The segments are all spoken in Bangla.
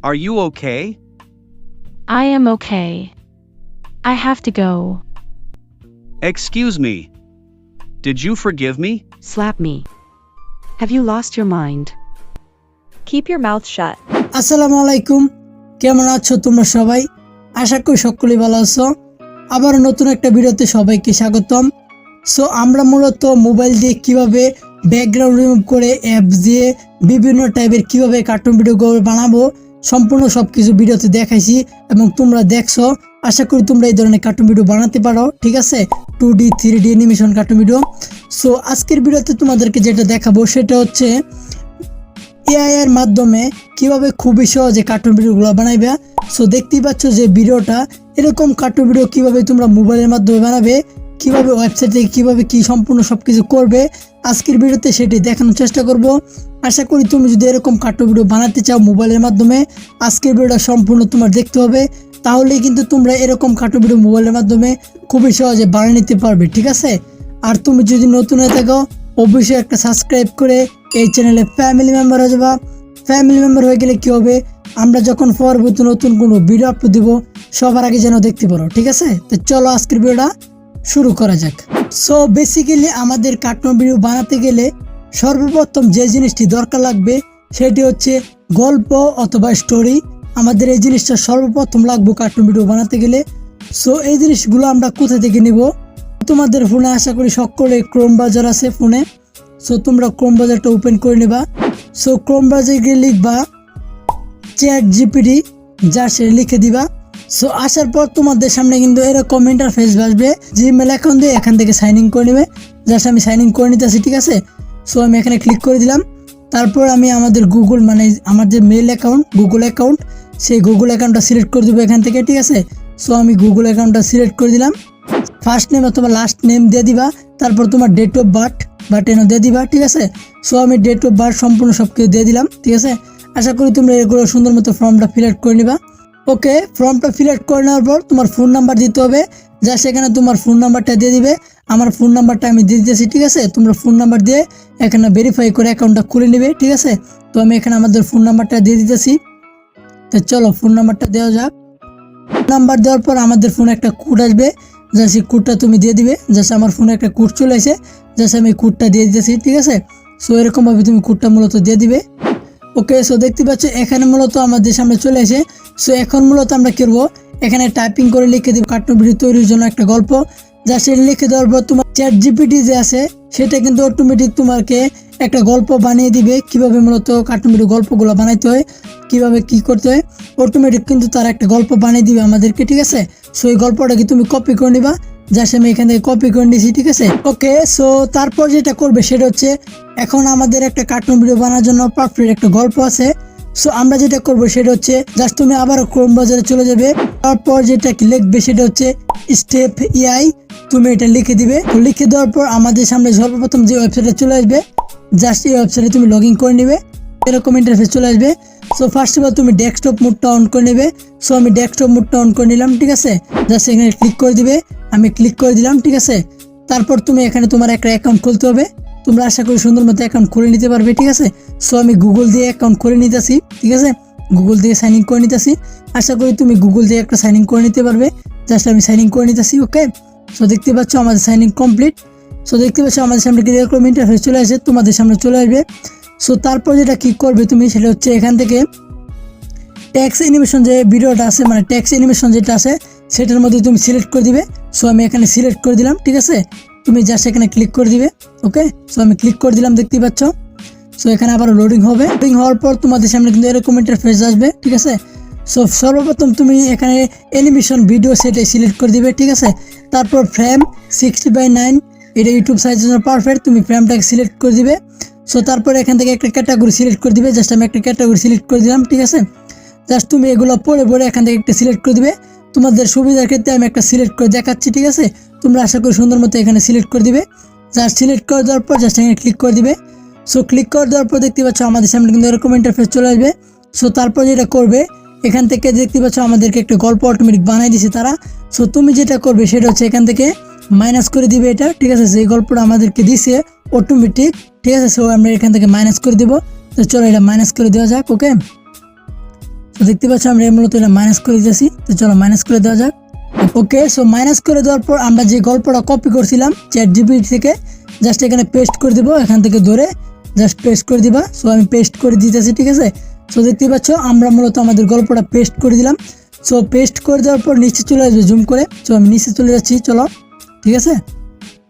Are you okay? I am okay. I have to go. Excuse me. Did you forgive me? Slap me. Have you lost your mind? Keep your mouth shut. আসসালামু আলাইকুম, কেমন আছো তোমরা সবাই? আশা করি সকলেই ভালো আছো। আবার নতুন একটা ভিডিওতে সবাইকে স্বাগতম। সো আমরা মূলত মোবাইল দিয়ে কিভাবে ব্যাকগ্রাউন্ড রিমুভ করে অ্যাপস দিয়ে বিভিন্ন টাইপের কিভাবে কার্টুন ভিডিও বানাবো সম্পূর্ণ সবকিছু ভিডিওতে দেখাইছি এবং তোমরা দেখছো। আশা করি তোমরা এই ধরনের কার্টুন ভিডিও বানাতে পারো, ঠিক আছে, 2D 3D animation cartoon video. So আজকের ভিডিওতে তোমাদেরকে যেটা দেখাবো সেটা হচ্ছে এআই এর মাধ্যমে কিভাবে খুবই সহজে কার্টুন ভিডিওগুলো বানাইবে। সো দেখতেই পাচ্ছ যে ভিডিওটা, এরকম কার্টুন ভিডিও কিভাবে তোমরা মোবাইলের মাধ্যমে বানাবে, কিভাবে ওয়েবসাইট থেকে কিভাবে কি সম্পূর্ণ সবকিছু করবে আজকের ভিডিওতে সেটি দেখানোর চেষ্টা করব। আশা করি তুমি যদি এরকম কার্টুন ভিডিও বানাতে চাও মোবাইলের মাধ্যমে, আজকের ভিডিওটা সম্পূর্ণ তোমার দেখতে হবে, তাহলেই কিন্তু তোমরা এরকম কার্টুন ভিডিও মোবাইলের মাধ্যমে খুবই সহজে বানিয়ে নিতে পারবে, ঠিক আছে। আর তুমি যদি নতুন হয়ে থাকো অবশ্যই একটা সাবস্ক্রাইব করে এই চ্যানেলে ফ্যামিলি মেম্বার হয়ে যাবা। ফ্যামিলি মেম্বার হয়ে গেলে কি হবে, আমরা যখন পরবর্তী নতুন কোনো ভিডিও আপলোড দিব সবার আগে যেন দেখতে পারো, ঠিক আছে। তো চলো আজকের ভিডিওটা শুরু করা যাক। সো বেসিক্যালি আমাদের কার্টুন ভিডিও বানাতে গেলে সর্বপ্রথম যে জিনিসটি দরকার লাগবে সেটি হচ্ছে গল্প অথবা স্টোরি। আমাদের এই জিনিসটা সর্বপ্রথম লাগবে কার্টুন ভিডিও বানাতে গেলে। সো এই জিনিসগুলো আমরা কোথা থেকে নিব? তোমাদের ফোনে আশা করি সকলে ক্রোম ব্রাউজার আছে ফোনে। সো তোমরা ক্রোম ব্রাউজারটা ওপেন করে নেবা। সো ক্রোম ব্রাউজারে গিয়ে লিখবা ChatGPT, যা সে লিখে দিবা। সো আসার পর তোমাদের সামনে কিন্তু এরকম ইন্টারফেস আসবে। জিমেল অ্যাকাউন্ট দিয়ে এখান থেকে সাইন ইন করে নেবে। জাস্ট আমি সাইন ইন করে নিতেছি, ঠিক আছে। সো আমি এখানে ক্লিক করে দিলাম। তারপর আমি আমাদের গুগল মানে আমার যে মেল অ্যাকাউন্ট গুগল অ্যাকাউন্ট, সেই গুগল অ্যাকাউন্টটা সিলেক্ট করে দেবো এখান থেকে, ঠিক আছে। সো আমি গুগল অ্যাকাউন্টটা সিলেক্ট করে দিলাম। ফার্স্ট নেম অথবা লাস্ট নেম দিয়ে দিবা, তারপর তোমার ডেট অফ বার্থ বা টেনও দিয়ে দিবা, ঠিক আছে। সো আমি ডেট অফ বার্থ সম্পূর্ণ সব কিছু দিয়ে দিলাম, ঠিক আছে। আশা করি তোমরা এগুলো সুন্দর মতো ফর্মটা ফিল আউট করে নিবা। ওকে, ফর্মটা ফিল আউট করে নেওয়ার পর তোমার ফোন নাম্বার দিতে হবে, যা সেখানে তোমার ফোন নাম্বারটা দিয়ে দিবে। আমার ফোন নাম্বারটা আমি দিয়ে দিতেছি, ঠিক আছে। তোমরা ফোন নাম্বার দিয়ে এখানে ভেরিফাই করে অ্যাকাউন্টটা খুলে নেবে, ঠিক আছে। তো আমি এখানে আমাদের ফোন নাম্বারটা দিয়ে দিতেছি। তো চলো ফোন নাম্বারটা দেওয়া যাক। নাম্বার দেওয়ার পর আমাদের ফোনে একটা কোড আসবে, যা সেই কোডটা তুমি দিয়ে দিবে। জাস্ট আমার ফোনে একটা কোড চলে এসে, জাস্ট আমি কোডটা দিয়ে দিতেছি, ঠিক আছে। সো এরকমভাবে তুমি কোডটা মূলত দিয়ে দিবে। ওকে, সো দেখতে পাচ্ছ এখানে মূলত আমাদের সামনে চলে এসে। সো এখন মূলত আমরা কি করবো, এখানে টাইপিং করে লিখে দিব কার্টুন ভিডিও তৈরির জন্য একটা গল্প। যা সেটা লিখে দেওয়ার পর তোমার ChatGPT যে আছে সেটা কিন্তু অটোমেটিক তোমাকে একটা গল্প বানিয়ে দিবে। কিভাবে মূলত কার্টুন ভিডিও গল্পগুলো বানাইতে হয়, কিভাবে কি করতে হয়, অটোমেটিক কিন্তু তার একটা গল্প বানিয়ে দিবে আমাদেরকে, ঠিক আছে। সো এই গল্পটাকে তুমি কপি করে নিবা, যা আমি এখান থেকে কপি করে নিয়েছি, ঠিক আছে। ওকে, সো তারপর যেটা করবে সেটা হচ্ছে এখন আমাদের একটা কার্টুন ভিডিও বানানোর জন্য পারফেক্ট একটা গল্প আছে। সো আমরা যেটা করবো সেটা হচ্ছে জাস্ট তুমি আবার ক্রোম ব্রাউজারে চলে যাবে। তারপর যেটা লিখবে সেটা হচ্ছে স্টেপ AI, তুমি এটা লিখে দিবে। লিখে দেওয়ার পর আমাদের সামনে সর্বপ্রথম যে ওয়েবসাইটে চলে আসবে, জাস্ট এই ওয়েবসাইটে তুমি লগ ইন করে নেবে। এরকম ইন্টারফেস চলে আসবে। সো ফার্স্ট অফ অল তুমি ডেস্কটপ মোডটা অন করে নেবে। সো আমি ডেস্কটপ মোডটা অন করে নিলাম, ঠিক আছে। জাস্ট এখানে ক্লিক করে দিবে, আমি ক্লিক করে দিলাম, ঠিক আছে। তারপর তুমি এখানে তোমার একটা অ্যাকাউন্ট খুলতে হবে। তোমরা আশা করি সুন্দর মতো অ্যাকাউন্ট খুলে নিতে পারবে, ঠিক আছে। সো আমি গুগল দিয়ে অ্যাকাউন্ট খুলে নিতেছি, ঠিক আছে। গুগল দিয়ে সাইন ইন করে নিতেছি। আশা করি তুমি গুগল দিয়ে একটা সাইন ইন করে নিতে পারবে। জাস্ট আমি সাইন ইন করে নিতেছি। ওকে, সো দেখতে পাচ্ছ আমাদের সাইন ইন কমপ্লিট। সো দেখতে পাচ্ছ আমাদের সামনে এরকম ইন্টারফেস চলে আসে, তোমাদের সামনে চলে আসবে। সো তারপর যেটা কি করবে তুমি সেটা হচ্ছে এখান থেকে টেক্সট অ্যানিমেশন যে ভিডিওটা আছে, মানে টেক্সট অ্যানিমেশন যেটা আছে সেটার মধ্যে তুমি সিলেক্ট করে দিবে। সো আমি এখানে সিলেক্ট করে দিলাম, ঠিক আছে। তুমি জাস্ট এখানে ক্লিক করে দিবে। ওকে, সো আমি ক্লিক করে দিলাম, দেখতেই পাচ্ছ। সো এখানে আবার লোডিং হবে। লোডিং হওয়ার পর তোমাদের সামনে কিন্তু এরকম ইন্টারফেস আসবে, ঠিক আছে। সো সর্বপ্রথম তুমি এখানে অ্যানিমেশন ভিডিও সেটাই সিলেক্ট করে দিবে, ঠিক আছে। তারপর ফ্রেম 60:9, এটা ইউটিউব সাইজের জন্য পারফেক্ট, তুমি ফ্রেমটাকে সিলেক্ট করে দিবে। সো তারপর এখান থেকে একটা ক্যাটাগরি সিলেক্ট করে দিবে। জাস্ট আমি একটা ক্যাটাগরি সিলেক্ট করে দিলাম, ঠিক আছে। জাস্ট তুমি এগুলো পড়ে এখান থেকে একটা সিলেক্ট করে দিবে। তোমাদের সুবিধার ক্ষেত্রে আমি একটা সিলেক্ট করে দেখাচ্ছি, ঠিক আছে। তোমরা আশা করি সুন্দর মতো এখানে সিলেক্ট করে দিবে। জাস্ট সিলেক্ট করে দেওয়ার পর জাস্ট এখানে ক্লিক করে দিবে। সো ক্লিক করে দেওয়ার পর দেখতে পাচ্ছ আমাদের সামনে কিন্তু এরকম ইন্টারফেস চলে আসবে। সো তারপর যেটা করবে এখান থেকে দেখতে পাচ্ছ আমাদেরকে একটা গল্প অটোমেটিক বানিয়ে দিছে তারা। সো তুমি যেটা করবে সেটা হচ্ছে এখান থেকে মাইনাস করে দিবে এটা, ঠিক আছে। সেই গল্পটা আমাদেরকে দিছে অটোমেটিক, ঠিক আছে। সো আমরা এখান থেকে মাইনাস করে দিব। তো চলো এটা মাইনাস করে দেওয়া যাক। ওকে, তো দেখতে পাচ্ছ আমরা মূলত এটা মাইনাস করে দিয়েছি। তো চলো মাইনাস করে দেওয়া যাক। ওকে, সো মাইনাস করে দেওয়ার পর আমরা যে গল্পটা কপি করছিলাম চ্যাট জিপিটি থেকে জাস্ট এখানে পেস্ট করে দিব, এখান থেকে ধরে জাস্ট পেস্ট করে দিবা। সো আমি পেস্ট করে দিতেছি, ঠিক আছে। সো দেখতে পাচ্ছ আমরা মূলত আমাদের গল্পটা পেস্ট করে দিলাম। সো পেস্ট করে দেওয়ার পর নিচে চলে আসবে জুম করে। সো আমি নিচে চলে যাচ্ছি, চলো, ঠিক আছে।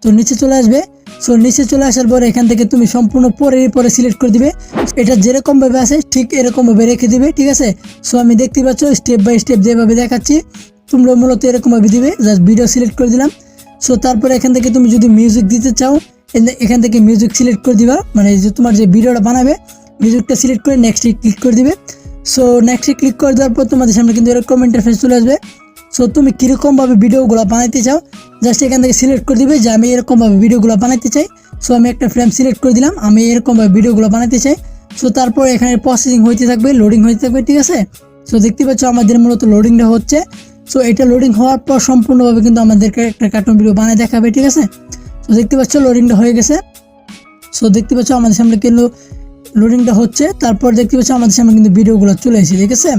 তো নিচে চলে আসবে। সো নিচে চলে আসার পরে এখান থেকে তুমি সম্পূর্ণ পরে সিলেক্ট করে দিবে। এটা যেরকম ভাবে আছে ঠিক এরকম ভাবে রেখে দিবে, ঠিক আছে। সো আমি দেখতে পাচ্ছ স্টেপ বাই স্টেপ যেভাবে দেখাচ্ছি তোমরা মূলত এরকম ভাবে দিবে। জাস্ট ভিডিও সিলেক্ট করে দিলাম। সো তারপরে এখান থেকে তুমি যদি মিউজিক দিতে চাও এখান থেকে মিউজিক সিলেক্ট করে দিবা, মানে যে তোমার যে ভিডিওটা বানাবে মিউজিকটা সিলেক্ট করে নেক্সটে ক্লিক করে দিবে। সো নেক্সটে ক্লিক করে দেওয়ার পর তোমাদের সামনে কিন্তু এরকম ইন্টারফেস চলে আসবে। সো তুমি কীরকমভাবে ভিডিওগুলো বানাইতে চাও জাস্ট এখান থেকে সিলেক্ট করে দিবে যে আমি এরকমভাবে ভিডিওগুলো বানাইতে চাই। সো আমি একটা ফ্রেম সিলেক্ট করে দিলাম, আমি এরকমভাবে ভিডিওগুলো বানাইতে চাই। সো তারপর এখানে প্রসেসিং হইতে থাকবে, লোডিং হইতে থাকবে, ঠিক আছে। সো দেখতে পাচ্ছ আমাদের মূলত লোডিংটা হচ্ছে। সো এটা লোডিং হওয়ার পর সম্পূর্ণভাবে কিন্তু আমাদেরকে একটা কার্টুন ভিডিও বানিয়ে দেখাবে, ঠিক আছে। সো দেখতে পাচ্ছ লোডিংটা হয়ে গেছে। সো দেখতে পাচ্ছ আমাদের সামনে কিন্তু লোডিংটা হচ্ছে। তারপর দেখতে পাচ্ছ আমাদের সামনে কিন্তু ভিডিওগুলো চলে এসেছে, ঠিক আছে।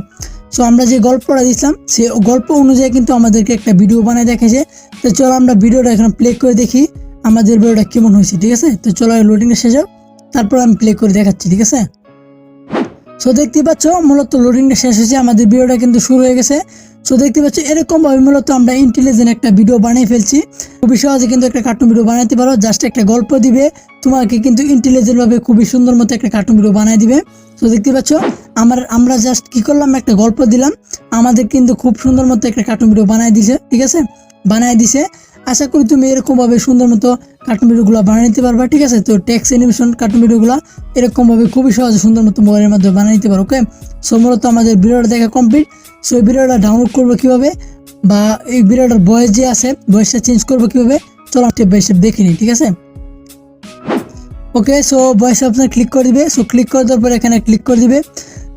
সো আমরা যে গল্পটা দিয়েছিলাম সে গল্প অনুযায়ী কিন্তু আমাদেরকে একটা ভিডিও বানিয়ে দেখাইছে। তো চলো আমরা ভিডিওটা এখানে প্লে করে দেখি আমাদের ভিডিওটা কেমন হয়েছে, ঠিক আছে। তো চলো লোডিংটা শেষ হোক, তারপর আমি প্লে করে দেখাচ্ছি, ঠিক আছে। সো দেখতে পাচ্ছ মূলত লোডিংটা শেষ হয়েছে, আমাদের ভিডিওটা কিন্তু শুরু হয়ে গেছে। সো দেখতে পাচ্ছ এরকমভাবে মূলত আমরা ইন্টেলিজেন্ট একটা ভিডিও বানিয়ে ফেলছি। খুবই সহজে কিন্তু একটা কার্টুন ভিডিও বানাতে পারো। জাস্ট একটা গল্প দিবে, তোমাকে কিন্তু ইন্টেলিজেন্টভাবে খুবই সুন্দর মতো একটা কার্টুন ভিডিও বানিয়ে দিবে। সো দেখতে পাচ্ছ আমরা জাস্ট কি করলাম, একটা গল্প দিলাম, আমাদের কিন্তু খুব সুন্দর মতো একটা কার্টুন ভিডিও বানিয়ে দিছে, ঠিক আছে, বানিয়ে দিছে। আশা করি তুমি এরকমভাবে সুন্দর মতো কার্টুন ভিডিওগুলো বানিয়ে নিতে পারবা, ঠিক আছে। তো টেক্সট অ্যানিমেশন কার্টুন ভিডিওগুলো এরকমভাবে খুবই সহজে সুন্দর মতো মোবাইলের মাধ্যমে বানিয়ে নিতে পারো। ওকে, সো মূলত আমাদের ভিডিওটা দেখা কমপ্লিট। সো এই ভিডিওটা ডাউনলোড করবো কীভাবে বা এই ভিডিওটার ভয়েস যে আছে ভয়েসটা চেঞ্জ করবো কীভাবে চলো স্টেপ বাই স্টেপ দেখে নিই, ঠিক আছে। ওকে, সো ভয়েস অপশনে ক্লিক করে দিবে। সো ক্লিক করে দেওয়ার পর এখানে ক্লিক করে দিবে।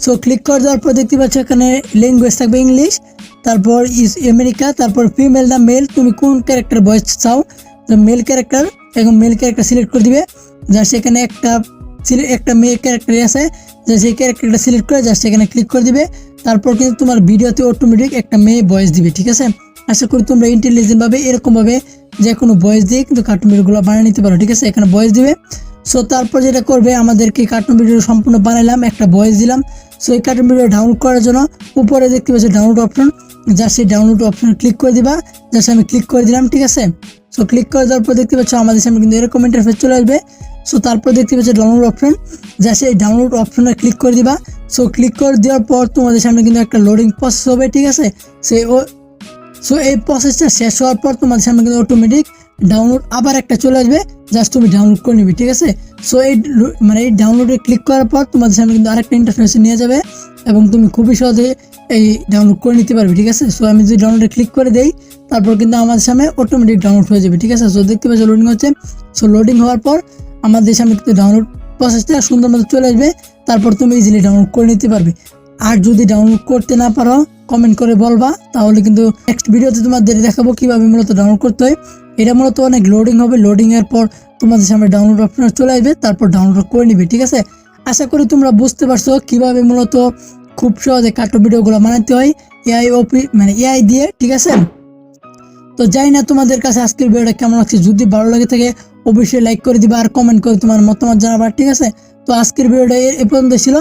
সো ক্লিক করে দেওয়ার পর দেখতে পাচ্ছ এখানে ল্যাঙ্গুয়েজ থাকবে ইংলিশ, তারপর ইজ আমেরিকা, তারপর ফিমেল না মেল, তুমি কোন ক্যারেক্টার ভয়েস চাও, মেল ক্যারেক্টার, এখন মেল ক্যারেক্টার সিলেক্ট করে দিবে। জাস্ট এখানে একটা মেয়ে ক্যারেক্টার আছে, সেই ক্যারেক্টারটা সিলেক্ট করে জাস্ট এখানে ক্লিক করে দিবে। তারপর কিন্তু তোমার ভিডিওতে অটোমেটিক একটা মেয়ে ভয়েস দিবে, ঠিক আছে। আশা করি তোমরা ইন্টেলিজেন্টভাবে এরকমভাবে যে কোনো ভয়েস দিয়ে কিন্তু কার্টুন ভিডিওগুলো বানিয়ে নিতে পারো, ঠিক আছে। এখানে ভয়েস দিবে। সো তারপর যেটা করবে আমাদেরকে কার্টুন ভিডিও সম্পূর্ণ বানাইলাম, একটা ভয়েস দিলাম। সো এই কার্টুন ভিডিও ডাউনলোড করার জন্য উপরে দেখতে পাচ্ছি ডাউনলোড অপশন, জাস্ট সেই ডাউনলোড অপশনে ক্লিক করে দিবা। জাস্ট আমি ক্লিক করে দিলাম, ঠিক আছে। সো ক্লিক করে দেওয়ার পর দেখতে পাচ্ছ আমাদের সামনে কিন্তু এরকম ইন্টারফেস চলে আসবে। সো তারপর দেখতে পাচ্ছ ডাউনলোড অপশন, জাস্ট এই ডাউনলোড অপশনে ক্লিক করে দিবা। সো ক্লিক করে দেওয়ার পর তোমাদের সামনে কিন্তু একটা লোডিং প্রসেস হবে, ঠিক আছে। সো এই প্রসেসটা শেষ হওয়ার পর তোমাদের সামনে কিন্তু অটোমেটিক ডাউনলোড আবার একটা চলে আসবে, জাস্ট তুমি ডাউনলোড করে নিবি, ঠিক আছে। সো এই ডাউনলোডে ক্লিক করার পর তোমাদের সামনে কিন্তু আরেকটা ইন্টারফেসে নিয়ে যাবে এবং তুমি খুবই সহজে এই ডাউনলোড করে নিতে পারবে, ঠিক আছে। সো আমি যদি ডাউনলোডে ক্লিক করে দেই তারপর কিন্তু আমাদের সামনে অটোমেটিক ডাউনলোড হয়ে যাবে, ঠিক আছে। সো দেখতে পাচ্ছ লোডিং হচ্ছে। সো লোডিং হওয়ার পর আমাদের সামনে কিন্তু ডাউনলোড প্রসেসটা সুন্দর মতো চলে আসবে, তারপর তুমি ইজিলি ডাউনলোড করে নিতে পারবে। আর যদি ডাউনলোড করতে না পারো কমেন্ট করে বলবা, তাহলে কিন্তু নেক্সট ভিডিওতে তোমাদের দেখাবো কিভাবে মূলত ডাউনলোড করতে হয়। এটা মূলত অনেক লোডিং হবে, লোডিং এর পর তোমাদের সামনে ডাউনলোড অপশন চলে আসবে, তারপর ডাউনলোড করে নিবে, ঠিক আছে। আশা করি তোমরা বুঝতে পারছো কিভাবে মূলত খুব সহজে কার্টুন ভিডিওগুলো বানাতে হয় এআই দিয়ে, ঠিক আছে। তো জানি না তোমাদের কাছে আজকের ভিডিওটা কেমন লাগছে, যদি ভালো লাগে থাকে অবশ্যই লাইক করে দিবা আর কমেন্ট করে তোমার মতামত জানাবা, ঠিক আছে। তো আজকের ভিডিওটা এ পর্যন্ত ছিল।